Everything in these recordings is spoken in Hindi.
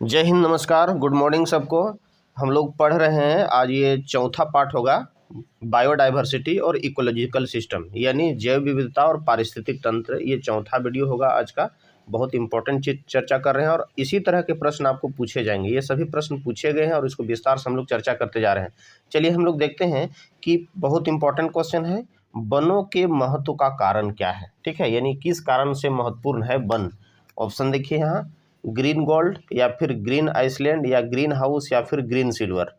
जय हिंद, नमस्कार, गुड मॉर्निंग सबको। हम लोग पढ़ रहे हैं, आज ये चौथा पार्ट होगा बायोडाइवर्सिटी और इकोलॉजिकल सिस्टम, यानी जैव विविधता और पारिस्थितिक तंत्र। ये चौथा वीडियो होगा आज का। बहुत इंपॉर्टेंट चीज चर्चा कर रहे हैं और इसी तरह के प्रश्न आपको पूछे जाएंगे। ये सभी प्रश्न पूछे गए हैं और इसको विस्तार से हम लोग चर्चा करते जा रहे हैं। चलिए हम लोग देखते हैं कि बहुत इंपॉर्टेंट क्वेश्चन है, वनों के महत्व का कारण क्या है। ठीक है, यानी किस कारण से महत्वपूर्ण है वन। ऑप्शन देखिए यहाँ, ग्रीन गोल्ड या फिर ग्रीन आइसलैंड या ग्रीन हाउस या फिर ग्रीन सिल्वर।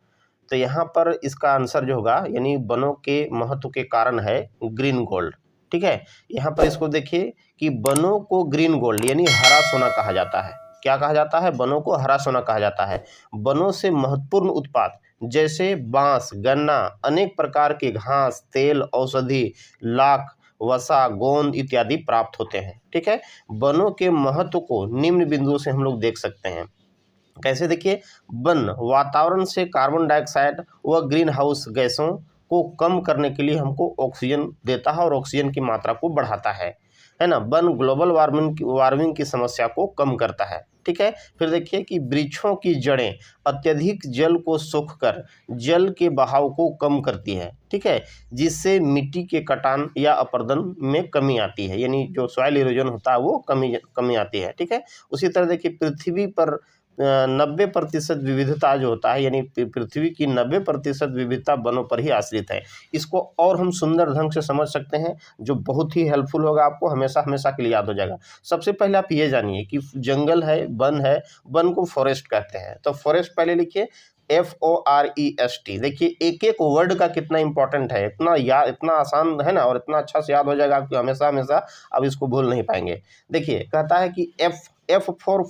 तो यहाँ पर इसका आंसर जो होगा, यानी वनों के महत्व के कारण है ग्रीन गोल्ड। ठीक है, यहाँ पर इसको देखिए कि वनों को ग्रीन गोल्ड यानी हरा सोना कहा जाता है। क्या कहा जाता है? वनों को हरा सोना कहा जाता है। वनों से महत्वपूर्ण उत्पाद जैसे बांस, गन्ना, अनेक प्रकार के घास, तेल, औषधि, लाख, वसा, गोंद इत्यादि प्राप्त होते हैं। ठीक है, वनों के महत्व को निम्न बिंदुओं से हम लोग देख सकते हैं। कैसे? देखिए, वन वातावरण से कार्बन डाइऑक्साइड व ग्रीन हाउस गैसों को कम करने के लिए हमको ऑक्सीजन देता है और ऑक्सीजन की मात्रा को बढ़ाता है ना। वन ग्लोबल वार्मिंग की समस्या को कम करता है। ठीक है, फिर देखिए कि वृक्षों की जड़ें अत्यधिक जल को सोखकर जल के बहाव को कम करती है। ठीक है, जिससे मिट्टी के कटान या अपरदन में कमी आती है, यानी जो सॉइल इरोजन होता है वो कमी आती है। ठीक है, उसी तरह देखिए पृथ्वी पर 90% विविधता जो होता है, यानी पृथ्वी की 90% विविधता वनों पर ही आश्रित है। इसको और हम सुंदर ढंग से समझ सकते हैं, जो बहुत ही हेल्पफुल होगा आपको, हमेशा हमेशा के लिए याद हो जाएगा। सबसे पहले आप ये जानिए कि जंगल है, वन को फॉरेस्ट कहते हैं। तो फॉरेस्ट पहले लिखिए FOREST। देखिए एक एक वर्ड का कितना इंपॉर्टेंट है, इतना आसान है ना, और इतना अच्छा से याद हो जाएगा आपको, हमेशा हमेशा आप इसको भूल नहीं पाएंगे। देखिए कहता है कि F फॉर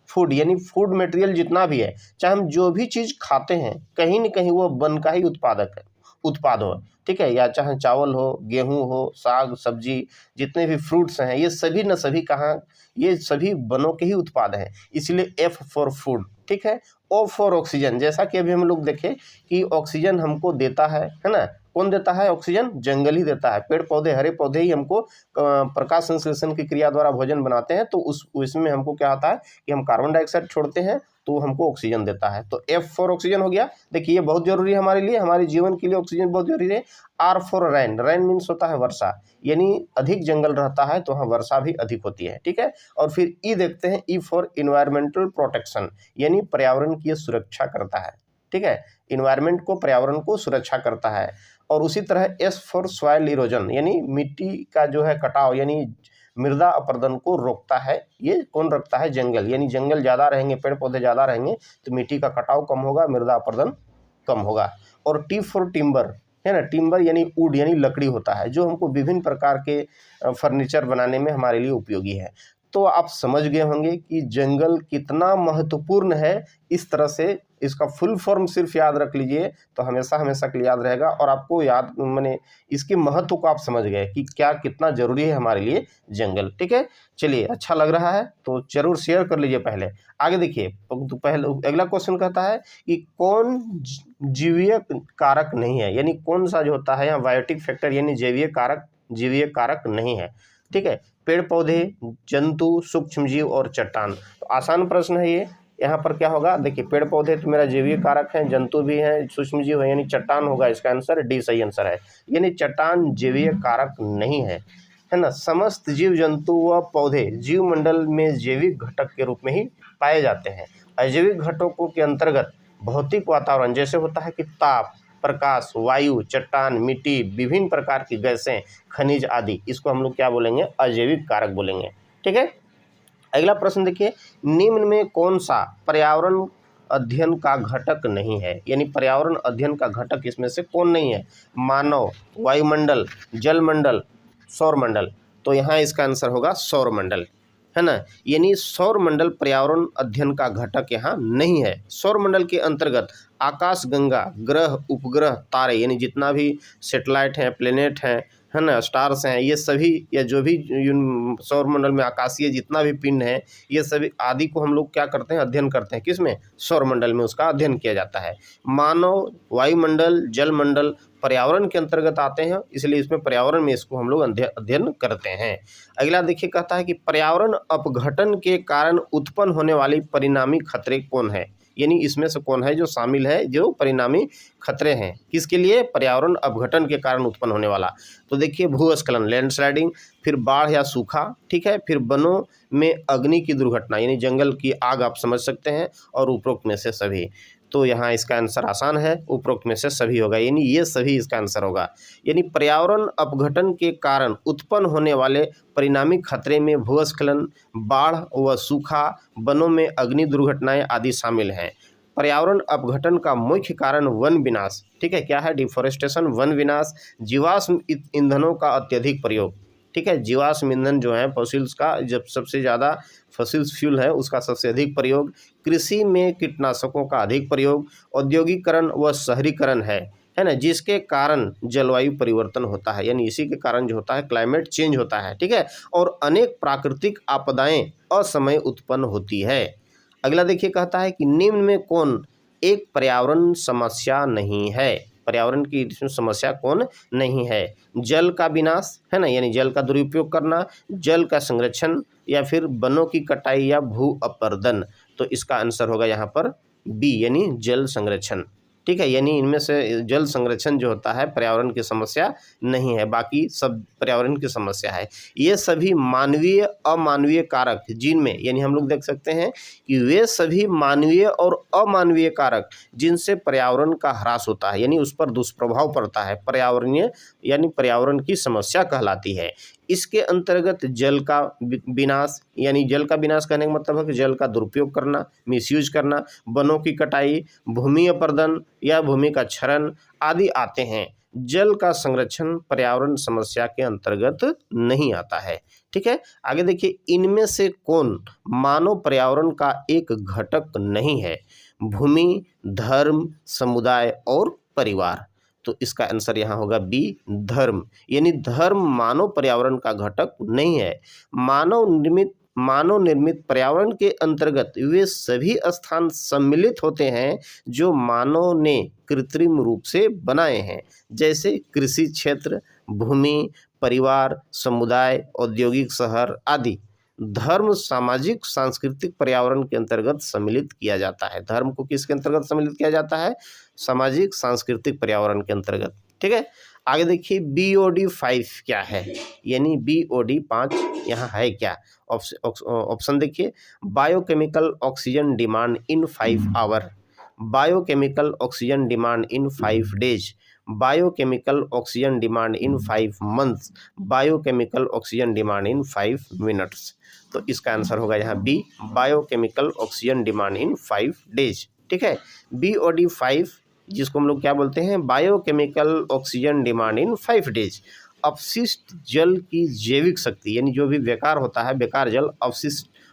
फूड यानी फूड मटेरियल जितना भी है, चाहे हम जो भी चीज़ खाते हैं कहीं न कहीं वो वन का ही उत्पाद हो। ठीक है, या चाहे चावल हो, गेहूं हो, साग सब्जी, जितने भी फ्रूट्स हैं, ये सभी न सभी कहाँ, ये सभी वनों के ही उत्पाद हैं। इसलिए F फॉर फूड। ठीक है, O फॉर ऑक्सीजन। जैसा कि अभी हम लोग देखें कि ऑक्सीजन हमको देता है ना, कौन देता है ऑक्सीजन? जंगल ही देता है। पेड़ पौधे, हरे पौधे ही हमको प्रकाश संश्लेषण की क्रिया द्वारा भोजन बनाते हैं। तो उसमें हमको क्या होता है कि हम कार्बन डाइऑक्साइड छोड़ते हैं तो हमको ऑक्सीजन देता है। तो F फॉर ऑक्सीजन हो गया। देखिए ये बहुत जरूरी है हमारे लिए, हमारे जीवन के लिए ऑक्सीजन बहुत जरूरी है। R फॉर रैन मीन्स होता है वर्षा, यानी अधिक जंगल रहता है तो वहाँ वर्षा भी अधिक होती है। ठीक है, और फिर E देखते हैं, E फॉर इन्वायरमेंटल प्रोटेक्शन, यानी पर्यावरण की सुरक्षा करता है। ठीक है, इन्वायरमेंट को, पर्यावरण को सुरक्षा करता है। और उसी तरह S फॉर सॉइल इरोजन, यानी मिट्टी का जो है कटाव, यानी मृदा अपरदन को रोकता है। ये कौन रखता है? जंगल। यानी जंगल ज़्यादा रहेंगे, पेड़ पौधे ज़्यादा रहेंगे तो मिट्टी का कटाव कम होगा, मृदा अपरदन कम होगा। और T फॉर टिम्बर है ना, टिम्बर यानी वुड यानी लकड़ी होता है, जो हमको विभिन्न प्रकार के फर्नीचर बनाने में हमारे लिए उपयोगी है। तो आप समझ गए होंगे कि जंगल कितना महत्वपूर्ण है। इस तरह से इसका फुल फॉर्म सिर्फ याद रख लीजिए तो हमेशा हमेशा के लिए याद रहेगा, और आपको याद माने इसके महत्व को आप समझ गए कि क्या कितना जरूरी है हमारे लिए जंगल। ठीक है, चलिए अच्छा लग रहा है तो जरूर शेयर कर लीजिए। पहले आगे देखिए, तो पहले अगला क्वेश्चन कहता है कि कौन जीवीय कारक नहीं है, यानी कौन सा जो होता है यहाँ बायोटिक फैक्टर, यानी जीवीय कारक नहीं है। ठीक है, पेड़ पौधे, जंतु, सूक्ष्म जीव और चट्टान। तो आसान प्रश्न है ये। यहाँ पर क्या होगा? देखिए पेड़ पौधे तो मेरा जैवीय कारक है, जंतु भी हैं, सूक्ष्म जीव है, यानी चट्टान होगा इसका आंसर। डी सही आंसर है, यानी चट्टान जैवीय कारक नहीं है ना। समस्त जीव जंतु व पौधे जीव मंडल में जैविक घटक के रूप में ही पाए जाते हैं। अजैविक घटकों के अंतर्गत भौतिक वातावरण जैसे होता है कि ताप, प्रकाश, वायु, चट्टान, मिट्टी, विभिन्न प्रकार की गैसें, खनिज आदि, इसको हम लोग क्या बोलेंगे? अजैविक कारक बोलेंगे। ठीक है, अगला प्रश्न देखिए, निम्न में कौन सा पर्यावरण अध्ययन का घटक नहीं है, यानी पर्यावरण अध्ययन का घटक इसमें से कौन नहीं है? मानव, वायुमंडल, जलमंडल, सौरमंडल। तो यहाँ इसका आंसर होगा सौरमंडल, है ना। यानी सौरमंडल पर्यावरण अध्ययन का घटक यहाँ नहीं है। सौरमंडल के अंतर्गत आकाशगंगा, ग्रह, उपग्रह, तारे यानी जितना भी सैटेलाइट हैं, प्लेनेट हैं, है ना, स्टार्स हैं, ये सभी या जो भी सौरमंडल में आकाशीय जितना भी पिंड है, ये सभी आदि को हम लोग क्या करते हैं, अध्ययन करते हैं। किसमें? सौरमंडल में उसका अध्ययन किया जाता है। मानव, वायुमंडल, जलमंडल पर्यावरण के अंतर्गत आते हैं, इसलिए इसमें पर्यावरण में इसको हम लोग अध्ययन करते हैं। अगला देखिए, कहता है कि पर्यावरण अपघटन के कारण उत्पन्न होने वाली परिणामी खतरे कौन है, यानी इसमें से कौन है जो शामिल है, जो परिणामी खतरे हैं किसके लिए? पर्यावरण अपघटन के कारण उत्पन्न होने वाला। तो देखिए, भूस्खलन, लैंडस्लाइडिंग, फिर बाढ़ या सूखा, ठीक है, फिर वनों में अग्नि की दुर्घटना यानी जंगल की आग, आप समझ सकते हैं, और उपरोक्त में से सभी। तो यहाँ इसका आंसर आसान है, उपरोक्त में से सभी होगा, यानी ये सभी इसका आंसर होगा। यानी पर्यावरण अपघटन के कारण उत्पन्न होने वाले परिणामी खतरे में भूस्खलन, बाढ़ व सूखा, वनों में अग्नि दुर्घटनाएं आदि शामिल हैं। पर्यावरण अपघटन का मुख्य कारण वन विनाश, ठीक है, क्या है? डिफोरेस्टेशन, वन विनाश, जीवाश्म ईंधनों का अत्यधिक प्रयोग, ठीक है, जीवाश्म ईंधन जो है फॉसिल्स का, जब सबसे ज़्यादा फॉसिल्स फ्यूल है उसका सबसे अधिक प्रयोग, कृषि में कीटनाशकों का अधिक प्रयोग, औद्योगिकरण व शहरीकरण है ना, जिसके कारण जलवायु परिवर्तन होता है, यानी इसी के कारण जो होता है क्लाइमेट चेंज होता है, ठीक है, और अनेक प्राकृतिक आपदाएं असमय उत्पन्न होती है। अगला देखिए, कहता है कि निम्न में कौन एक पर्यावरण समस्या नहीं है? पर्यावरण की समस्या कौन नहीं है? जल का विनाश, है ना, यानी जल का दुरुपयोग करना, जल का संरक्षण, या फिर वनों की कटाई या भू अपरदन। तो इसका आंसर होगा यहाँ पर बी, यानी जल संरक्षण, ठीक है, यानी इनमें से जल संरक्षण जो होता है पर्यावरण की समस्या नहीं है, बाकी सब पर्यावरण की समस्या है। ये सभी मानवीय अमानवीय कारक जिनमें, यानी हम लोग देख सकते हैं कि वे सभी मानवीय और अमानवीय कारक जिनसे पर्यावरण का ह्रास होता है, यानी उस पर दुष्प्रभाव पड़ता है, पर्यावरणीय यानी पर्यावरण की समस्या कहलाती है। इसके अंतर्गत जल का विनाश, यानी जल का विनाश कहने का मतलब है कि जल का दुरुपयोग करना, मिसयूज करना, वनों की कटाई, भूमि अपरदन या भूमि का क्षरण आदि आते हैं। जल का संरक्षण पर्यावरण समस्या के अंतर्गत नहीं आता है, ठीक है। आगे देखिए, इनमें से कौन मानव पर्यावरण का एक घटक नहीं है? भूमि, धर्म, समुदाय और परिवार। तो इसका आंसर यहाँ होगा बी, धर्म, यानी धर्म मानव पर्यावरण का घटक नहीं है। मानव निर्मित पर्यावरण के अंतर्गत वे सभी स्थान सम्मिलित होते हैं जो मानव ने कृत्रिम रूप से बनाए हैं, जैसे कृषि क्षेत्र, भूमि, परिवार, समुदाय, औद्योगिक शहर आदि। धर्म सामाजिक सांस्कृतिक पर्यावरण के अंतर्गत सम्मिलित किया जाता है। धर्म को किसके अंतर्गत सम्मिलित किया जाता है? सामाजिक सांस्कृतिक पर्यावरण के अंतर्गत, ठीक है। आगे देखिए, BOD 5 क्या है, यानी BOD 5 यहाँ है क्या? ऑप्शन देखिए, biochemical oxygen demand in 5 hour, biochemical oxygen demand in 5 days, biochemical oxygen demand in 5 months, biochemical oxygen demand in 5 minutes. तो इसका आंसर होगा यहाँ B, biochemical oxygen demand in 5 days, ठीक है। BOD 5 जिसको हम लोग क्या बोलते हैं? Biochemical oxygen demand in 5 days. अपशिष्ट जल की जैविक शक्ति, यानी जो भी बेकार होता है, बेकार जल,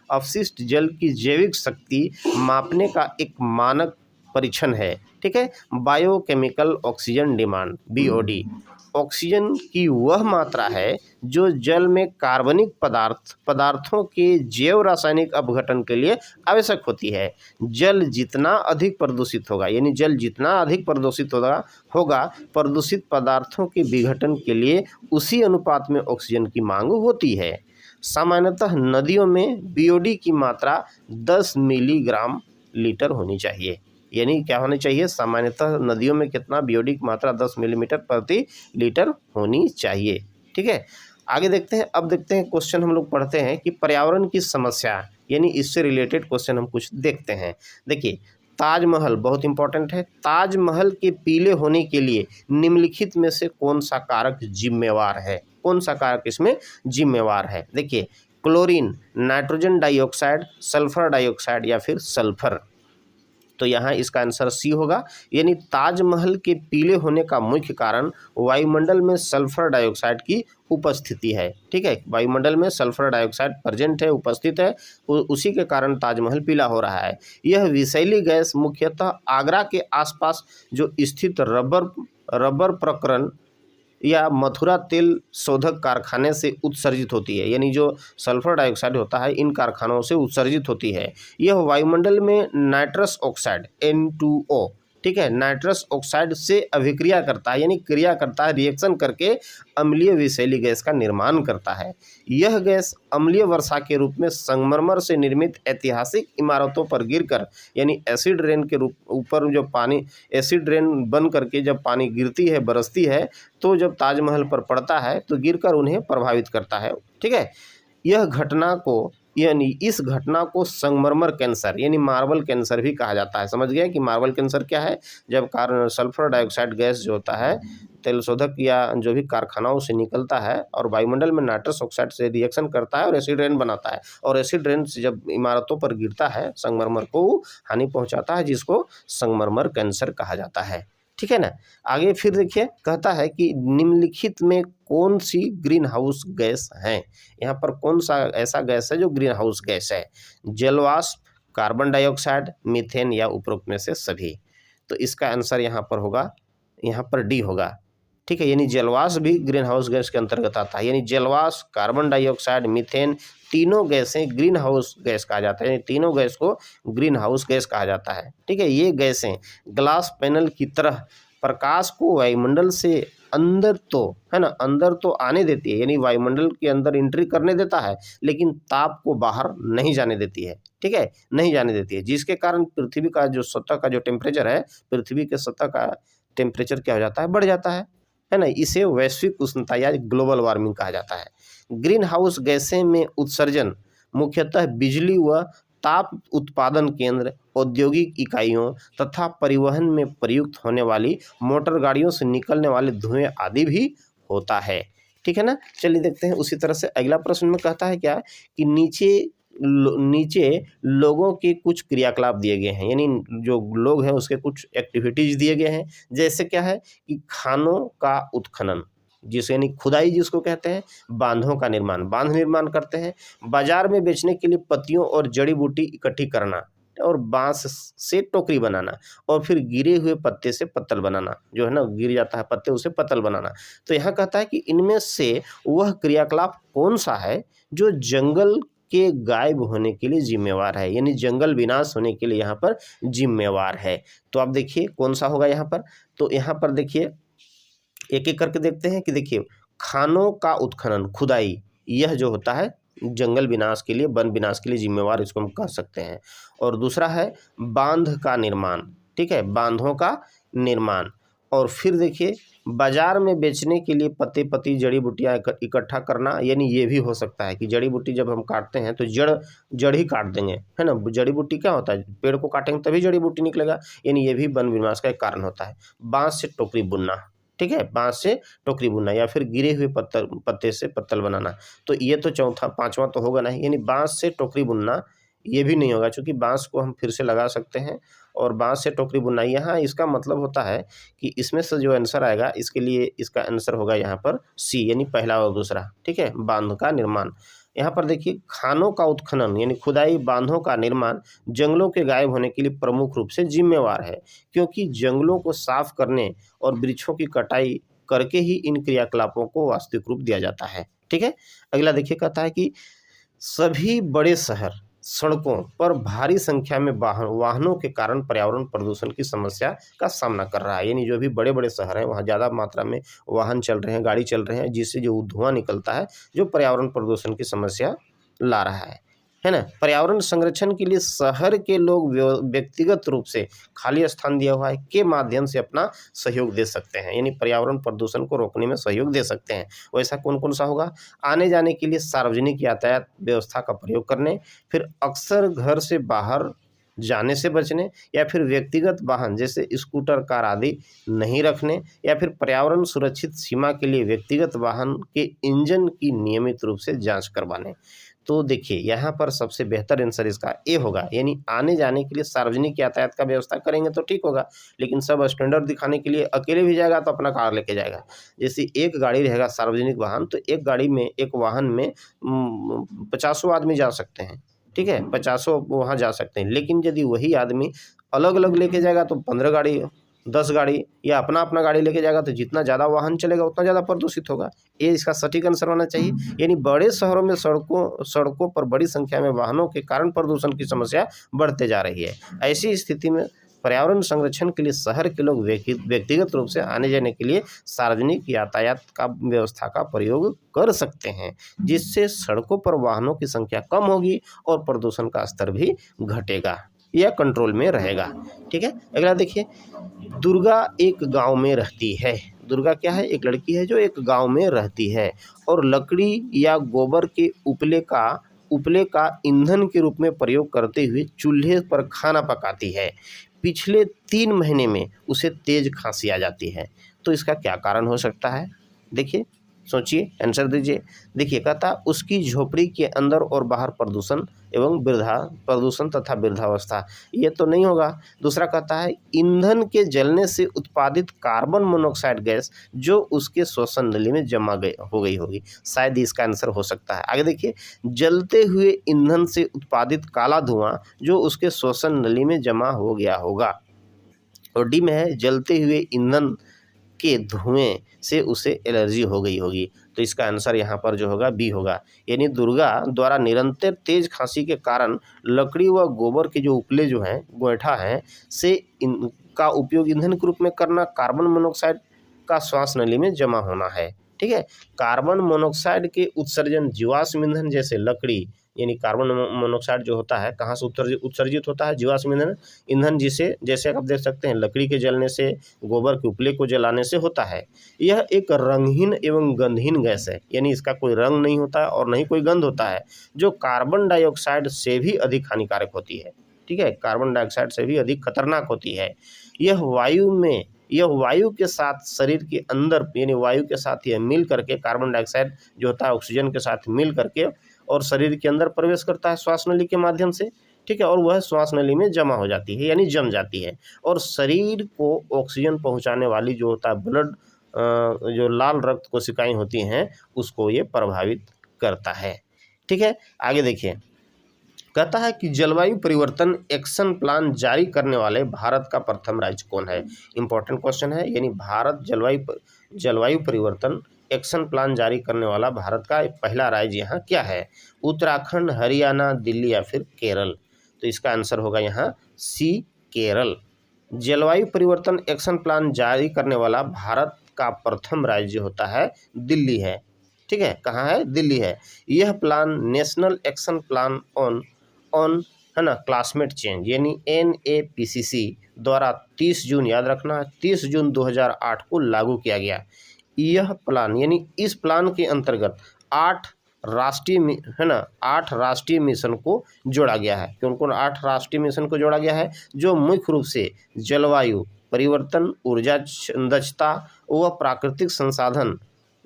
अपशिष्ट जल की जैविक शक्ति मापने का एक मानक परीक्षण है, ठीक है। Biochemical oxygen demand BOD oxygen की वह मात्रा है जो जल में कार्बनिक पदार्थों के जैव रासायनिक अपघटन के लिए आवश्यक होती है। जल जितना अधिक प्रदूषित होगा, यानी जल जितना अधिक प्रदूषित होगा प्रदूषित पदार्थों के विघटन के लिए उसी अनुपात में ऑक्सीजन की मांग होती है। सामान्यतः नदियों में BOD की मात्रा 10 मिलीग्राम लीटर होनी चाहिए, यानी क्या होनी चाहिए? सामान्यतः नदियों में कितना? BOD की मात्रा 10 मिलीमीटर प्रति लीटर होनी चाहिए, ठीक है। आगे देखते हैं, अब देखते हैं क्वेश्चन हम लोग पढ़ते हैं कि पर्यावरण की समस्या, यानी इससे रिलेटेड क्वेश्चन हम कुछ देखते हैं। देखिए, ताजमहल बहुत इंपॉर्टेंट है। ताजमहल के पीले होने के लिए निम्नलिखित में से कौन सा कारक जिम्मेवार है? कौन सा कारक इसमें जिम्मेवार है? देखिए, chlorine, nitrogen dioxide, sulphur dioxide या फिर सल्फर। तो यहाँ इसका आंसर सी होगा। यानी ताजमहल के पीले होने का मुख्य कारण वायुमंडल में सल्फर डाइऑक्साइड की उपस्थिति है। ठीक है, वायुमंडल में सल्फर डाइऑक्साइड प्रेजेंट है, उपस्थित है, उसी के कारण ताजमहल पीला हो रहा है। यह विषैली गैस मुख्यतः आगरा के आसपास जो स्थित रबर प्रकरण या मथुरा तेल शोधक कारखाने से उत्सर्जित होती है। यानी जो सल्फर डाइऑक्साइड होता है इन कारखानों से उत्सर्जित होती है। यह वायुमंडल में नाइट्रस ऑक्साइड N2O, ठीक है, नाइट्रस ऑक्साइड से अभिक्रिया करता है, यानी क्रिया करता है, रिएक्शन करके अम्लीय विषैली गैस का निर्माण करता है। यह गैस अम्लीय वर्षा के रूप में संगमरमर से निर्मित ऐतिहासिक इमारतों पर गिरकर, यानी एसिड रेन के रूप ऊपर जो पानी एसिड रेन बन करके जब पानी गिरती है, बरसती है, तो जब ताजमहल पर पड़ता है तो गिरकर उन्हें प्रभावित करता है। ठीक है, यह घटना को यानी इस घटना को संगमरमर कैंसर यानी मार्बल कैंसर भी कहा जाता है। समझ गए कि मार्बल कैंसर क्या है? जब सल्फर डाइऑक्साइड गैस जो होता है तेल शोधक या जो भी कारखानाओं से निकलता है और वायुमंडल में नाइट्रस ऑक्साइड से रिएक्शन करता है और एसिड रेन बनाता है, और एसिड रेन से जब इमारतों पर गिरता है संगमरमर को हानि पहुंचाता है, जिसको संगमरमर कैंसर कहा जाता है। ठीक है ना। आगे फिर देखिए, कहता है कि निम्नलिखित में कौन सी ग्रीन हाउस गैस है? यहाँ पर कौन सा ऐसा गैस है जो ग्रीन हाउस गैस है? जलवाष्प, कार्बन डाइऑक्साइड, मीथेन या उपरोक्त में से सभी। तो इसका आंसर यहाँ पर होगा, यहाँ पर डी होगा। ठीक है, यानी जलवाष्प भी ग्रीन हाउस गैस के अंतर्गत आता है। यानी जलवाष्प, कार्बन डाइऑक्साइड, मीथेन, तीनों गैसें ग्रीन हाउस गैस कहा जाता है। यानी तीनों गैस को ग्रीन हाउस गैस कहा जाता है। ठीक है, ये गैसें ग्लास पैनल की तरह प्रकाश को वायुमंडल से अंदर तो है ना, अंदर तो आने देती है, यानी वायुमंडल के अंदर एंट्री करने देता है, लेकिन ताप को बाहर नहीं जाने देती है। ठीक है, नहीं जाने देती है, जिसके कारण पृथ्वी का जो सतह का जो टेम्परेचर है, पृथ्वी के सतह का टेम्परेचर क्या हो जाता है? बढ़ जाता है ना। इसे वैश्विक उष्णता या ग्लोबल वार्मिंग कहा जाता है। ग्रीन हाउस गैसें में उत्सर्जन मुख्यतः बिजली व ताप उत्पादन केंद्र, औद्योगिक इकाइयों तथा परिवहन में प्रयुक्त होने वाली मोटर गाड़ियों से निकलने वाले धुएं आदि भी होता है। ठीक है ना। चलिए देखते हैं उसी तरह से अगला प्रश्न में कहता है क्या कि नीचे लोगों के कुछ क्रियाकलाप दिए गए हैं, यानी जो लोग हैं उसके कुछ एक्टिविटीज दिए गए हैं। जैसे क्या है कि खानों का उत्खनन, जिसे यानी खुदाई जिसको कहते हैं, बांधों का निर्माण, बांध निर्माण करते हैं, बाजार में बेचने के लिए पत्तियों और जड़ी बूटी इकट्ठी करना, और बांस से टोकरी बनाना, और फिर गिरे हुए पत्ते से पत्तल बनाना, जो है ना गिर जाता है पत्ते उसे पत्तल बनाना। तो यहाँ कहता है कि इनमें से वह क्रियाकलाप कौन सा है जो जंगल के गायब होने के लिए जिम्मेवार है, यानी जंगल विनाश होने के लिए यहाँ पर जिम्मेवार है। तो आप देखिए कौन सा होगा यहाँ पर। तो यहाँ पर देखिए एक एक करके देखते हैं कि देखिए खानों का उत्खनन, खुदाई, यह जो होता है जंगल विनाश के लिए, वन विनाश के लिए जिम्मेवार, इसको हम कह सकते हैं। और दूसरा है बांध का निर्माण। ठीक है, बांधों का निर्माण। और फिर देखिए बाजार में बेचने के लिए पत्ते पत्ती जड़ी बूटियाँ इकट्ठा करना, यानी ये भी हो सकता है कि जड़ी बूटी जब हम काटते हैं तो जड़ ही काट देंगे, है ना। जड़ी बूटी क्या होता है? पेड़ को काटेंगे तभी जड़ी बूटी निकलेगा, यानी ये भी वन विनाश का एक कारण होता है। बांस से टोकरी बुनना, ठीक है, बांस से टोकरी बुनना, या फिर गिरे हुए पत्ते से पत्तल बनाना। तो ये तो चौथा, पांचवा तो होगा नहीं, यानी बांस से टोकरी बुनना ये भी नहीं होगा, क्योंकि बांस को हम फिर से लगा सकते हैं और बांस से टोकरी बुनना, यहाँ इसका मतलब होता है कि इसमें से जो आंसर आएगा इसके लिए इसका आंसर होगा यहाँ पर सी, यानी पहला और दूसरा। ठीक है, बांध का निर्माण। यहाँ पर देखिए खानों का उत्खनन यानी खुदाई, बांधों का निर्माण जंगलों के गायब होने के लिए प्रमुख रूप से जिम्मेवार है, क्योंकि जंगलों को साफ करने और वृक्षों की कटाई करके ही इन क्रियाकलापों को वास्तविक रूप दिया जाता है। ठीक है, अगला देखिए कहता है कि सभी बड़े शहर सड़कों पर भारी संख्या में वाहनों के कारण पर्यावरण प्रदूषण की समस्या का सामना कर रहा है। यानी जो भी बड़े बड़े शहर हैं वहाँ ज़्यादा मात्रा में वाहन चल रहे हैं, गाड़ी चल रहे हैं, जिससे जो धुआं निकलता है जो पर्यावरण प्रदूषण की समस्या ला रहा है ना। पर्यावरण संरक्षण के लिए शहर के लोग व्यक्तिगत रूप से खाली स्थान दिया हुआ है के माध्यम से अपना सहयोग दे सकते हैं, यानी पर्यावरण प्रदूषण को रोकने में सहयोग दे सकते हैं। वैसा कौन कौन सा होगा? आने जाने के लिए सार्वजनिक यातायात व्यवस्था का प्रयोग करने, फिर अक्सर घर से बाहर जाने से बचने, या फिर व्यक्तिगत वाहन जैसे स्कूटर, कार आदि नहीं रखने, या फिर पर्यावरण सुरक्षित सीमा के लिए व्यक्तिगत वाहन के इंजन की नियमित रूप से जांच करवाने। तो देखिए यहाँ पर सबसे बेहतर आंसर इसका ए होगा, यानी आने जाने के लिए सार्वजनिक यातायात का व्यवस्था करेंगे तो ठीक होगा, लेकिन सब स्टैंडर्ड दिखाने के लिए अकेले भी जाएगा तो अपना कार लेके जाएगा। जैसे एक गाड़ी रहेगा सार्वजनिक वाहन, तो एक गाड़ी में, एक वाहन में 50 आदमी जा सकते हैं, ठीक है, 50 वहाँ जा सकते हैं। लेकिन यदि वही आदमी अलग अलग लेके जाएगा तो 15 गाड़ी, 10 गाड़ी या अपना अपना गाड़ी लेके जाएगा तो जितना ज़्यादा वाहन चलेगा उतना ज़्यादा प्रदूषित होगा। ये इसका सटीक आंसर होना चाहिए। यानी बड़े शहरों में सड़कों पर बड़ी संख्या में वाहनों के कारण प्रदूषण की समस्या बढ़ते जा रही है। ऐसी स्थिति में पर्यावरण संरक्षण के लिए शहर के लोग व्यक्तिगत रूप से आने जाने के लिए सार्वजनिक यातायात का व्यवस्था का प्रयोग कर सकते हैं, जिससे सड़कों पर वाहनों की संख्या कम होगी और प्रदूषण का स्तर भी घटेगा या कंट्रोल में रहेगा। ठीक है, अगला देखिए, दुर्गा एक गांव में रहती है। दुर्गा क्या है? एक लड़की है जो एक गांव में रहती है और लकड़ी या गोबर के उपले का ईंधन के रूप में प्रयोग करते हुए चूल्हे पर खाना पकाती है। पिछले 3 महीने में उसे तेज खांसी आ जाती है। तो इसका क्या कारण हो सकता है? देखिए, सोचिए, आंसर दीजिए। देखिए, कहता उसकी झोपड़ी के अंदर और बाहर प्रदूषण तथा वृद्धावस्था, ये तो नहीं होगा। दूसरा कहता है ईंधन के जलने से उत्पादित कार्बन मोनोऑक्साइड गैस जो उसके श्वसन नली में जमा हो गई होगी, शायद इसका आंसर हो सकता है। आगे देखिए, जलते हुए ईंधन से उत्पादित काला धुआं जो उसके श्वसन नली में जमा हो गया होगा। और डी में है जलते हुए ईंधन के धुएं से उसे एलर्जी हो गई होगी। तो इसका आंसर यहाँ पर जो होगा बी होगा। यानी दुर्गा द्वारा निरंतर तेज खांसी के कारण लकड़ी व गोबर के जो उपले जो हैं, गोईठा हैं, से इनका उपयोग ईंधन के रूप में करना, कार्बन मोनोऑक्साइड का श्वास नली में जमा होना है। ठीक है, कार्बन मोनोऑक्साइड के उत्सर्जन जीवाश्म ईंधन जैसे लकड़ी, यानी कार्बन मोनोऑक्साइड जो होता है कहाँ से उत्सर्जित होता है? जीवाश्म ईंधन जिसे, जैसे आप देख सकते हैं, लकड़ी के जलने से, गोबर के उपले को जलाने से होता है। यह एक रंगहीन एवं गंधहीन गैस है, यानी इसका कोई रंग नहीं होता है और नहीं कोई गंध होता है, जो कार्बन डाइऑक्साइड से भी अधिक हानिकारक होती है। ठीक है, कार्बन डाइऑक्साइड से भी अधिक खतरनाक होती है। यह वायु के साथ शरीर के अंदर, यानी वायु के साथ यह मिल करके, कार्बन डाइऑक्साइड जो होता है ऑक्सीजन के साथ मिल करके और शरीर के अंदर प्रवेश करता है श्वास नली के माध्यम से। ठीक है, और वह श्वास नली में जमा हो जाती है, यानी जम जाती है, और शरीर को ऑक्सीजन पहुंचाने वाली जो होता है ब्लड, जो लाल रक्त कोशिकाएं होती हैं, उसको ये प्रभावित करता है। ठीक है, आगे देखिए, कहता है कि जलवायु परिवर्तन एक्शन प्लान जारी करने वाले भारत का प्रथम राज्य कौन है? इंपॉर्टेंट क्वेश्चन है। यानी भारत जलवायु परिवर्तन एक्शन प्लान जारी करने वाला भारत का पहला राज्य यहाँ क्या है? उत्तराखंड, हरियाणा, दिल्ली या फिर केरल? तो इसका आंसर होगा यहाँ सी, केरल। जलवायु परिवर्तन एक्शन प्लान जारी करने वाला भारत का प्रथम राज्य होता है दिल्ली है। ठीक है, कहाँ है? दिल्ली है। यह plan national action plan on है ना क्लाइमेट चेंज, यानी NAPCC द्वारा 30 जून, याद रखना, 30 जून 2008 को लागू किया गया। यह प्लान, यानी इस प्लान के अंतर्गत 8 राष्ट्रीय मिशन को जोड़ा गया है। कौन-कौन 8 राष्ट्रीय मिशन को जोड़ा गया है? जो मुख्य रूप से जलवायु परिवर्तन, ऊर्जा दक्षता व प्राकृतिक संसाधन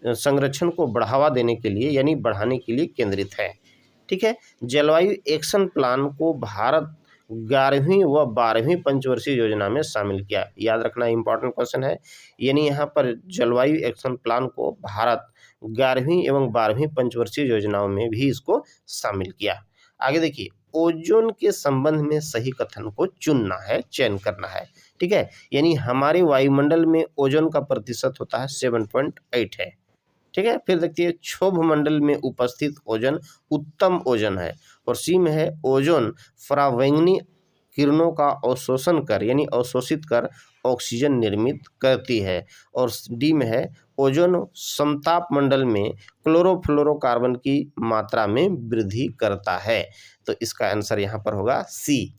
संरक्षण को बढ़ावा देने के लिए, यानी बढ़ाने के लिए केंद्रित है। ठीक है, जलवायु एक्शन प्लान को भारत 11वीं व 12वीं पंचवर्षीय योजना में शामिल किया। याद रखना, इंपॉर्टेंट क्वेश्चन है। यानी यहाँ पर जलवायु एक्शन प्लान को भारत 11वीं एवं 12वीं पंचवर्षीय योजनाओं में भी इसको शामिल किया। आगे देखिए, ओजोन के संबंध में सही कथन को चयन करना है। ठीक है, यानी हमारे वायुमंडल में ओजोन का प्रतिशत होता है 7.8 है। ठीक है, फिर देखिए, क्षोभ मंडल में उपस्थित ओजोन उत्तम ओजोन है। और सी में है ओजोन परावैंगनी किरणों का अवशोषण कर, यानी अवशोषित कर ऑक्सीजन निर्मित करती है। और डी में है ओजोन समताप मंडल में क्लोरोफ्लोरोकार्बन की मात्रा में वृद्धि करता है। तो इसका आंसर यहाँ पर होगा सी।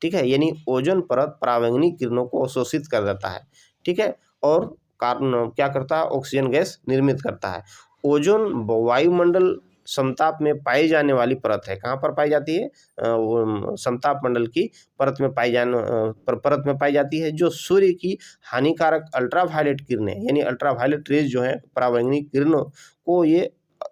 ठीक है, यानी ओजोन परत परावैंगनी किरणों को अवशोषित कर देता है। ठीक है, और कार्बन क्या करता है? ऑक्सीजन गैस निर्मित करता है। ओजोन वायुमंडल समताप में पाई जाने वाली परत है। कहाँ पर पाई जाती है? समताप मंडल की परत में पाई जाती है, जो सूर्य की हानिकारक अल्ट्रावायलेट किरणें, यानी अल्ट्रावायलेट रेज जो है, परावैंगनी किरणों को ये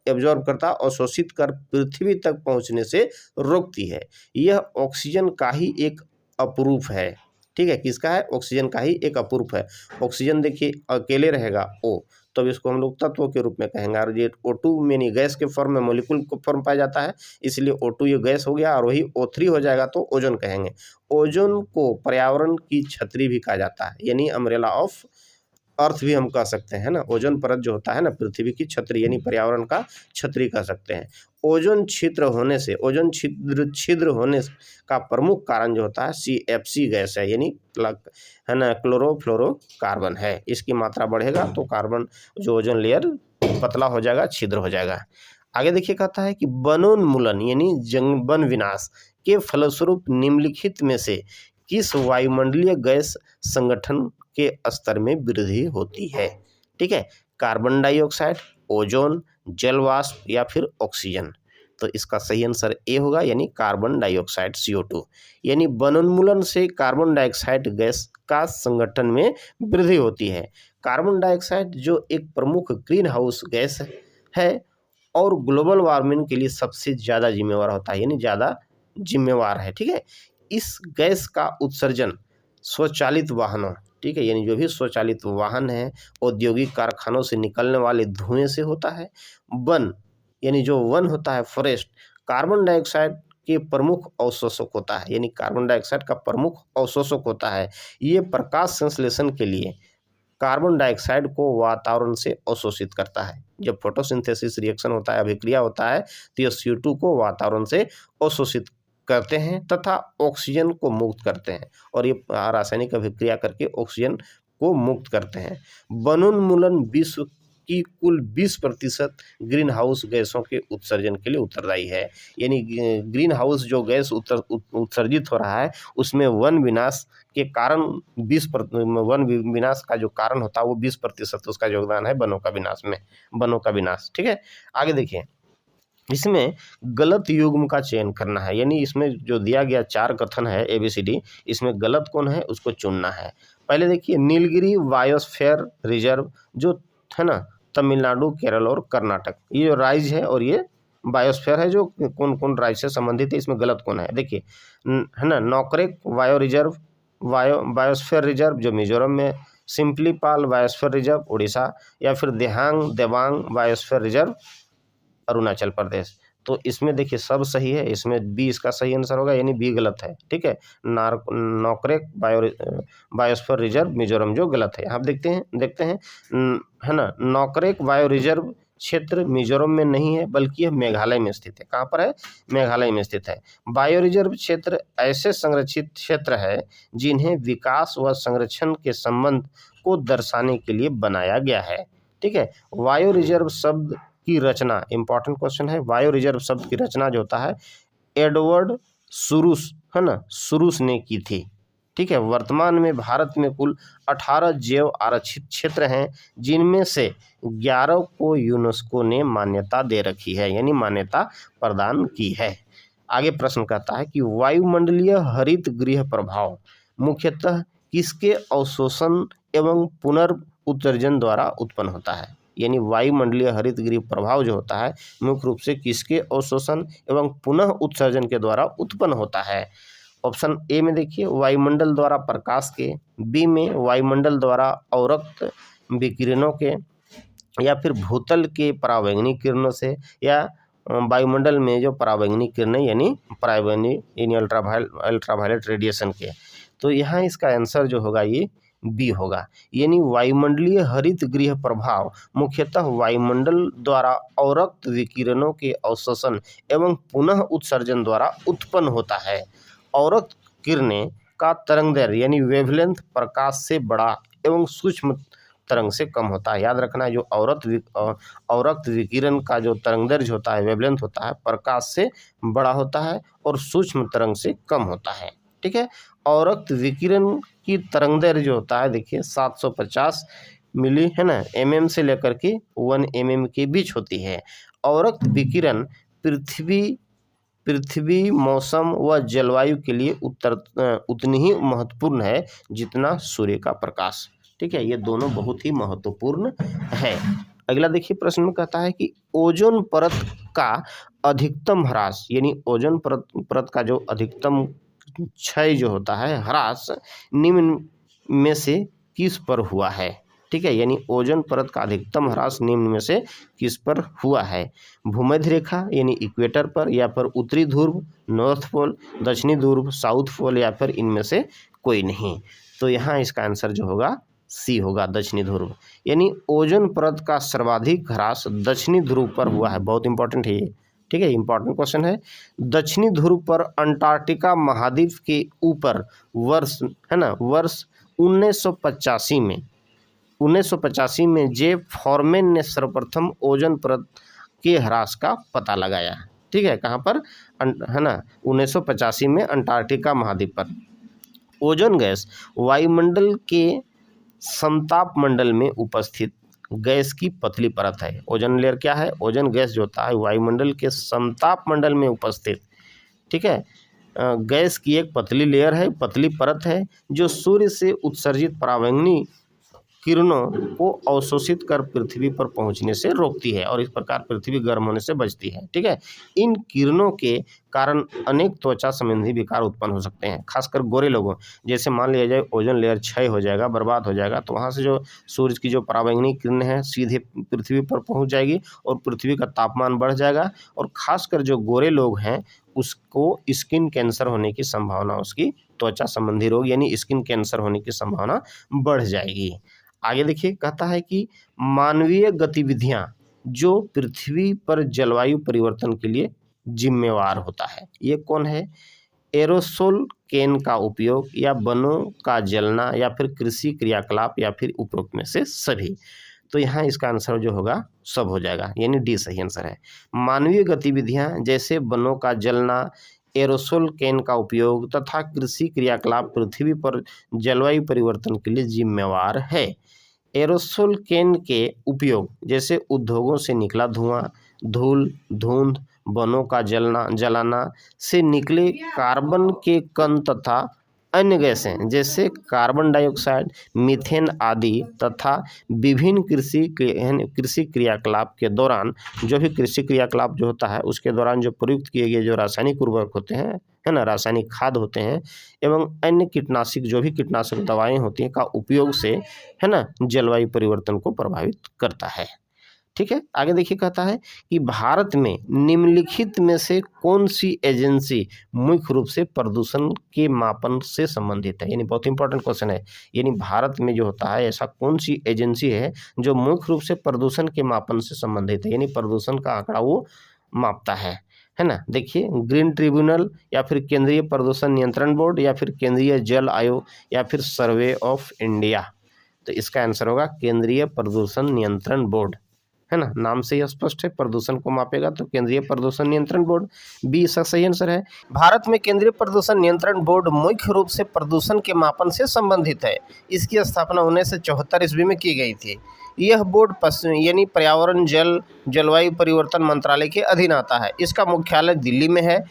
एब्जॉर्ब करता है, अवशोषित कर पृथ्वी तक पहुंचने से रोकती है। यह ऑक्सीजन का ही एक अपरूप है। ठीक है, किसका है? ऑक्सीजन का ही एक अपरूप है। ऑक्सीजन देखिए अकेले रहेगा O, तो इसको हम लोग तत्व के रूप में कहेंगे, और ये O2 यानी गैस के फॉर्म में मॉलिक्यूल को फॉर्म पाया जाता है, इसलिए O2 ये गैस हो गया, और वही O3 हो जाएगा तो ओजोन कहेंगे। ओजोन को पर्यावरण की छतरी भी कहा जाता है, यानी अम्ब्रेला ऑफ अर्थ भी हम कह सकते हैं ना। ओजोन परत जो होता है ना, पृथ्वी की छतरी यानी पर्यावरण का छतरी कह सकते हैं। ओजोन छिद्र होने से, ओजोन छिद्र होने का प्रमुख कारण जो होता है CFC गैस है, यानी है ना क्लोरोफ्लोरोकार्बन है। इसकी मात्रा बढ़ेगा तो कार्बन जो ओजोन लेयर पतला हो जाएगा, छिद्र हो जाएगा। आगे देखिए कहता है कि वनोन्मूलन यानी वन विनाश के फलस्वरूप निम्नलिखित में से किस वायुमंडलीय गैस संगठन के स्तर में वृद्धि होती है? ठीक है, कार्बन डाइऑक्साइड, ओजोन, जल वाष्प या फिर ऑक्सीजन। तो इसका सही आंसर ए होगा, यानी कार्बन डाइऑक्साइड CO2। यानी वनोन्मूलन से कार्बन डाइऑक्साइड गैस का संगठन में वृद्धि होती है। कार्बन डाइऑक्साइड जो एक प्रमुख ग्रीन हाउस गैस है और ग्लोबल वार्मिंग के लिए सबसे ज़्यादा जिम्मेवार होता है, यानी ज़्यादा जिम्मेवार है। ठीक है, इस गैस का उत्सर्जन स्वचालित वाहनों, ठीक है, यानी जो भी स्वचालित वाहन है, औद्योगिक कारखानों से निकलने वाले धुएं से होता है। वन यानी जो वन होता है फॉरेस्ट, कार्बन डाइऑक्साइड के प्रमुख अवशोषक होता है, यानी कार्बन डाइऑक्साइड का प्रमुख अवशोषक होता है। ये प्रकाश संश्लेषण के लिए कार्बन डाइऑक्साइड को वातावरण से अवशोषित करता है। जब फोटोसिंथेसिस रिएक्शन होता है, अभिक्रिया होता है, तो ये CO2 को वातावरण से अवशोषित करते हैं तथा ऑक्सीजन को मुक्त करते हैं, और ये रासायनिक अभिक्रिया करके ऑक्सीजन को मुक्त करते हैं। वनोन्मूलन विश्व की कुल 20% ग्रीन हाउस गैसों के उत्सर्जन के लिए उत्तरदायी है। यानी ग्रीन हाउस जो गैस उत्सर्जित हो रहा है उसमें वन विनाश के कारण वन विनाश का जो कारण होता है वो 20% उसका योगदान है वनों का विनाश में, वनों का विनाश। ठीक है, आगे देखिए, इसमें गलत युग्म का चयन करना है, यानी इसमें जो दिया गया 4 कथन है ABCD, इसमें गलत कौन है उसको चुनना है। पहले देखिए, नीलगिरी बायोस्फीयर रिजर्व जो है ना तमिलनाडु, केरल और कर्नाटक, ये जो राज्य है और ये बायोस्फीयर है जो कौन कौन राज्य से संबंधित है, इसमें गलत कौन है? देखिए है ना, नौकरेक बायोस्फीयर रिजर्व जो मिजोरम में, सिम्पलीपाल बायोस्फीयर रिजर्व उड़ीसा, या फिर देवांग बायोस्फीयर रिजर्व अरुणाचल प्रदेश। तो इसमें देखिए सब सही है, इसमें बी इसका सही आंसर होगा, यानी बी गलत है। ठीक है, नौकरेक बायोस्फीयर रिजर्व मिजोरम जो गलत है। आप देखते हैं है ना, नौकरेक बायो रिजर्व क्षेत्र मिजोरम में नहीं है बल्कि यह मेघालय में स्थित है। कहाँ पर है? मेघालय में स्थित है। बायो रिजर्व क्षेत्र ऐसे संरक्षित क्षेत्र है जिन्हें विकास व संरक्षण के संबंध को दर्शाने के लिए बनाया गया है। ठीक है, बायो रिजर्व शब्द की रचना, इंपॉर्टेंट क्वेश्चन है, बायो रिजर्व शब्द की रचना जो होता है एडवर्ड सुरुस, है ना, सुरुस ने की थी। ठीक है, वर्तमान में भारत में कुल 18 जैव आरक्षित क्षेत्र हैं जिनमें से 11 को यूनेस्को ने मान्यता दे रखी है, यानी मान्यता प्रदान की है। आगे प्रश्न कहता है कि वायुमंडलीय हरित गृह प्रभाव मुख्यतः किसके अवशोषण एवं पुनर्उत्सर्जन द्वारा उत्पन्न होता है? यानी वायुमंडलीय हरित गृह प्रभाव जो होता है मुख्य रूप से किसके अवशोषण एवं पुनः उत्सर्जन के द्वारा उत्पन्न होता है? ऑप्शन ए में देखिए वायुमंडल द्वारा प्रकाश के, बी में वायुमंडल द्वारा अवरक्त विकिरणों के, या फिर भूतल के परावैंगनी किरणों से, या वायुमंडल में जो परावैंगनी किरणें यानी अल्ट्रावायलेट रेडिएशन के। तो यहाँ इसका आंसर जो होगा ये बी होगा, यानी वायुमंडलीय हरित गृह प्रभाव मुख्यतः वायुमंडल द्वारा अवरक्त विकिरणों के अवशोषण एवं पुनः उत्सर्जन द्वारा उत्पन्न होता है। अवरक्त किरणें का तरंगदैर्घ्य यानी वेवलेंथ प्रकाश से बड़ा एवं सूक्ष्म तरंग से कम होता है। याद रखना, जो अवरक्त विकिरण का जो तरंगदैर्घ्य होता है, वेवलेंथ होता है, प्रकाश से बड़ा होता है और सूक्ष्म तरंग से कम होता है। ठीक है, अवरक्त विकिरण की तरंगदैर्घ्य जो होता है देखिए 750 मिली, है ना, mm से लेकर के 1 mm के बीच होती है। अवरक्त विकिरण पृथ्वी मौसम व जलवायु के लिए उतनी ही महत्वपूर्ण है जितना सूर्य का प्रकाश। ठीक है, ये दोनों बहुत ही महत्वपूर्ण है। अगला देखिए प्रश्न में कहता है कि ओजोन परत का अधिकतम ह्रास, यानी ओजोन परत का जो अधिकतम क्षय जो होता है, ह्रास, निम्न में से किस पर हुआ है। ठीक है, यानी ओजोन परत का अधिकतम ह्रास निम्न में से किस पर हुआ है। भूमध्य रेखा यानी इक्वेटर पर, या फिर उत्तरी ध्रुव नॉर्थ पोल, दक्षिणी ध्रुव साउथ पोल, या फिर इनमें से कोई नहीं। तो यहाँ इसका आंसर जो होगा सी होगा, दक्षिणी ध्रुव। यानी ओजोन परत का सर्वाधिक ह्रास दक्षिणी ध्रुव पर हुआ है। बहुत इंपॉर्टेंट है ये, ठीक है, इंपॉर्टेंट क्वेश्चन है। दक्षिणी ध्रुव पर अंटार्कटिका महाद्वीप के ऊपर वर्ष, है ना, वर्ष 1985 में जे फॉरमैन ने सर्वप्रथम ओजोन परत के ह्रास का पता लगाया। ठीक है, कहाँ पर, है ना, 1985 में अंटार्कटिका महाद्वीप पर। ओजोन गैस वायुमंडल के समताप मंडल में उपस्थित गैस की पतली परत है। ओजोन लेयर क्या है, ओजोन गैस जो होता है वायुमंडल के समताप मंडल में उपस्थित, ठीक है, गैस की एक पतली लेयर है, पतली परत है, जो सूर्य से उत्सर्जित पराबैंगनी किरणों को अवशोषित कर पृथ्वी पर पहुंचने से रोकती है, और इस प्रकार पृथ्वी गर्म होने से बचती है। ठीक है, इन किरणों के कारण अनेक त्वचा संबंधी विकार उत्पन्न हो सकते हैं, खासकर गोरे लोगों, जैसे मान लिया जाए ओजोन लेयर क्षय हो जाएगा, बर्बाद हो जाएगा, तो वहाँ से जो सूर्य की जो पराबैंगनी किरण है सीधे पृथ्वी पर पहुँच जाएगी और पृथ्वी का तापमान बढ़ जाएगा, और खासकर जो गोरे लोग हैं उसको स्किन कैंसर होने की संभावना, उसकी त्वचा संबंधी रोग यानी स्किन कैंसर होने की संभावना बढ़ जाएगी। आगे देखिए, कहता है कि मानवीय गतिविधियां जो पृथ्वी पर जलवायु परिवर्तन के लिए जिम्मेवार होता है, ये कौन है। एरोसोल कैन का उपयोग, या वनों का जलना, या फिर कृषि क्रियाकलाप, या फिर उपरोक्त में से सभी। तो यहाँ इसका आंसर जो होगा सब हो जाएगा, यानी डी सही आंसर है। मानवीय गतिविधियां जैसे वनों का जलना, एरोसोल कैन का उपयोग तथा कृषि क्रियाकलाप पृथ्वी पर जलवायु परिवर्तन के लिए जिम्मेवार है। एरोसोल कैन के उपयोग जैसे उद्योगों से निकला धुआं, धूल, धुंध, वनों का जलाना से निकले कार्बन के कण तथा अन्य गैसें जैसे कार्बन डाइऑक्साइड, मीथेन आदि, तथा विभिन्न कृषि क्रियाकलाप के दौरान, जो भी कृषि क्रियाकलाप जो होता है उसके दौरान जो प्रयुक्त किए गए जो रासायनिक उर्वरक होते हैं, है ना, रासायनिक खाद होते हैं, एवं अन्य कीटनाशक, जो भी कीटनाशक दवाएं होती हैं का उपयोग से, है ना, जलवायु परिवर्तन को प्रभावित करता है। ठीक है, आगे देखिए, कहता है कि भारत में निम्नलिखित में से कौन सी एजेंसी मुख्य रूप से प्रदूषण के मापन से संबंधित है। यानी बहुत इंपॉर्टेंट क्वेश्चन है, यानी भारत में जो होता है ऐसा कौन सी एजेंसी है जो मुख्य रूप से प्रदूषण के मापन से संबंधित है, यानी प्रदूषण का आंकड़ा वो मापता है ना। देखिए, ग्रीन ट्रिब्यूनल, या फिर केंद्रीय प्रदूषण नियंत्रण बोर्ड, या फिर केंद्रीय जल आयोग, या फिर सर्वे ऑफ इंडिया। तो इसका आंसर होगा केंद्रीय प्रदूषण नियंत्रण बोर्ड, है ना, नाम से ही स्पष्ट है, प्रदूषण को मापेगा, तो केंद्रीय प्रदूषण नियंत्रण बोर्ड बी इसका सही आंसर है। भारत में केंद्रीय प्रदूषण नियंत्रण बोर्ड मुख्य रूप से प्रदूषण के मापन से संबंधित है। इसकी स्थापना 1974 ईस्वी में की गई थी। यह बोर्ड यानी पर्यावरण, जलवायु परिवर्तन मंत्रालय के अधीन आता है। इसका मुख्यालय दिल्ली में है।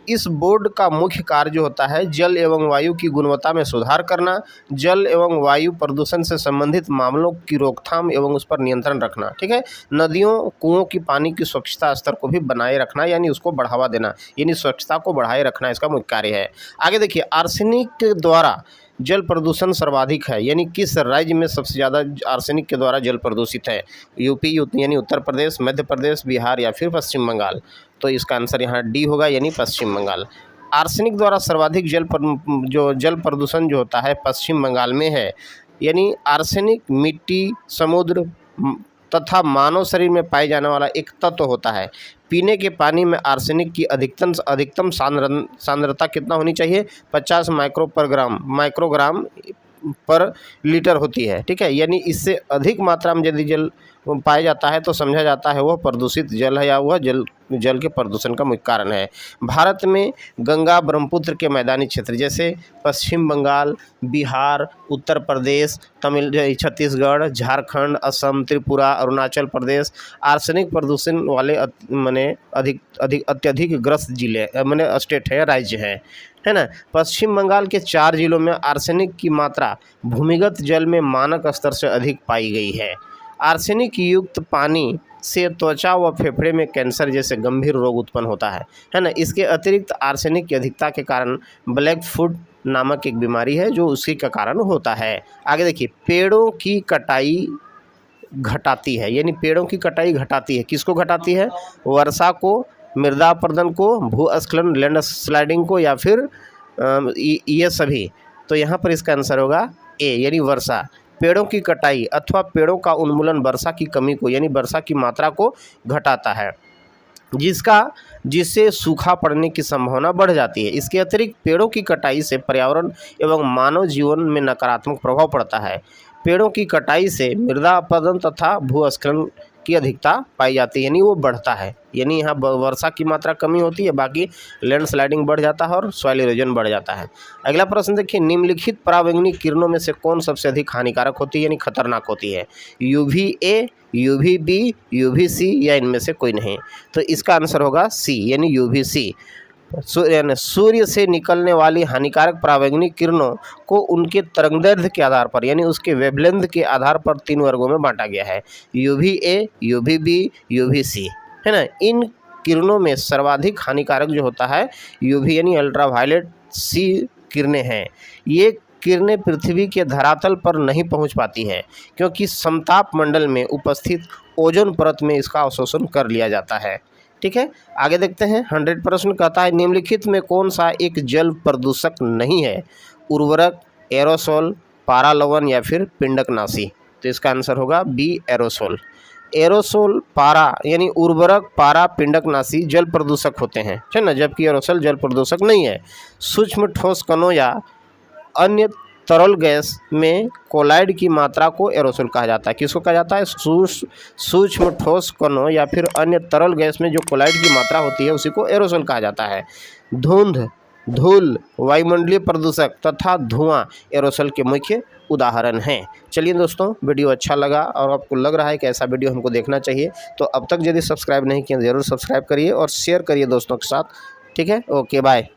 इस बोर्ड का मुख्य कार्य जो होता है जल एवं वायु की गुणवत्ता में सुधार करना, जल एवं वायु प्रदूषण से संबंधित मामलों की रोकथाम एवं उस पर नियंत्रण रखना। ठीक है, नदियों, कुओं की पानी की स्वच्छता स्तर को भी बनाए रखना, यानी उसको बढ़ावा देना, यानी स्वच्छता को बढ़ाए रखना इसका मुख्य कार्य है। आगे देखिए, आर्सेनिक के द्वारा जल प्रदूषण सर्वाधिक है, यानी किस राज्य में सबसे ज़्यादा आर्सेनिक के द्वारा जल प्रदूषित है। यूपी यानी उत्तर प्रदेश, मध्य प्रदेश, बिहार, या फिर पश्चिम बंगाल। तो इसका आंसर यहाँ डी होगा, यानी पश्चिम बंगाल। आर्सेनिक द्वारा सर्वाधिक जल प्रदूषण जो होता है पश्चिम बंगाल में है। यानी आर्सेनिक मिट्टी, समुद्र तथा मानव शरीर में पाए जाने वाला एक तत्व होता है। पीने के पानी में आर्सेनिक की अधिकतम सांद्रता कितना होनी चाहिए, 50 माइक्रोग्राम पर लीटर होती है। ठीक है, यानी इससे अधिक मात्रा में यदि जल पाया जाता है तो समझा जाता है वह प्रदूषित जल है, या वह जल के प्रदूषण का मुख्य कारण है। भारत में गंगा ब्रह्मपुत्र के मैदानी क्षेत्र जैसे पश्चिम बंगाल, बिहार, उत्तर प्रदेश, छत्तीसगढ़, झारखंड, असम, त्रिपुरा, अरुणाचल प्रदेश आर्सेनिक प्रदूषण वाले अत्यधिक ग्रस्त जिले स्टेट है, राज्य है ना। पश्चिम बंगाल के 4 जिलों में आर्सेनिक की मात्रा भूमिगत जल में मानक स्तर से अधिक पाई गई है। आर्सेनिक युक्त पानी से त्वचा व फेफड़े में कैंसर जैसे गंभीर रोग उत्पन्न होता है ना। इसके अतिरिक्त आर्सेनिक की अधिकता के कारण ब्लैक फुट नामक एक बीमारी है जो उसी का कारण होता है। आगे देखिए, पेड़ों की कटाई घटाती है, यानी पेड़ों की कटाई घटाती है। किसको घटाती है? वर्षा को, मृदा अपरदन को, भूस्खलन लैंडस्लाइडिंग को, या फिर ये सभी। तो यहाँ पर इसका आंसर होगा ए, यानी वर्षा। पेड़ों की कटाई अथवा पेड़ों का उन्मूलन वर्षा की कमी को, यानी वर्षा की मात्रा को घटाता है, जिससे सूखा पड़ने की संभावना बढ़ जाती है। इसके अतिरिक्त पेड़ों की कटाई से पर्यावरण एवं मानव जीवन में नकारात्मक प्रभाव पड़ता है। पेड़ों की कटाई से मृदा अपरदन तथा भूस्खलन की अधिकता पाई जाती है, यानी वो बढ़ता है, यानी यहाँ वर्षा की मात्रा कमी होती है, बाकी लैंडस्लाइडिंग बढ़ जाता है और सॉइल इरोजन बढ़ जाता है। अगला प्रश्न देखिए, निम्नलिखित पराबैंगनी किरणों में से कौन सबसे अधिक हानिकारक होती है, यानी खतरनाक होती है? UVA, UVB, UVC या इनमें से कोई नहीं? तो इसका आंसर होगा सी, यानी UVC। सूर्य से निकलने वाली हानिकारक पराबैंगनी किरणों को उनके तरंगदैर्घ्य के आधार पर, यानी उसके वेवलेंथ के आधार पर 3 वर्गों में बांटा गया है, UVA, UVB, UVC, है ना। इन किरणों में सर्वाधिक हानिकारक जो होता है UV, यानी अल्ट्रावायलेट सी किरणें हैं। ये किरणें पृथ्वी के धरातल पर नहीं पहुंच पाती है, क्योंकि समताप मंडल में उपस्थित ओजोन परत में इसका अवशोषण कर लिया जाता है। ठीक है, आगे देखते हैं। 100 प्रश्न कहता है, निम्नलिखित में कौन सा एक जल प्रदूषक नहीं है? उर्वरक, एरोसोल, पारा लवण या फिर पिंडकनाशी? तो इसका आंसर होगा बी, एरोसोल। एरोसोल, पारा यानी उर्वरक, पारा, पिंडकनाशी जल प्रदूषक होते हैं, है ना, जबकि एरोसोल जल प्रदूषक नहीं है। सूक्ष्म ठोस कणों या अन्य तरल गैस में कोलाइड की मात्रा को एरोसोल कहा जाता है। किसको कहा जाता है? सूक्ष्म ठोस कणों या फिर अन्य तरल गैस में जो कोलाइड की मात्रा होती है उसी को एरोसोल कहा जाता है। धुंध, धूल, वायुमंडलीय प्रदूषक तथा धुआं एरोसोल के मुख्य उदाहरण हैं। चलिए दोस्तों, वीडियो अच्छा लगा और आपको लग रहा है कि ऐसा वीडियो हमको देखना चाहिए, तो अब तक यदि सब्सक्राइब नहीं किया ज़रूर सब्सक्राइब करिए और शेयर करिए दोस्तों के साथ। ठीक है, ओके, बाय।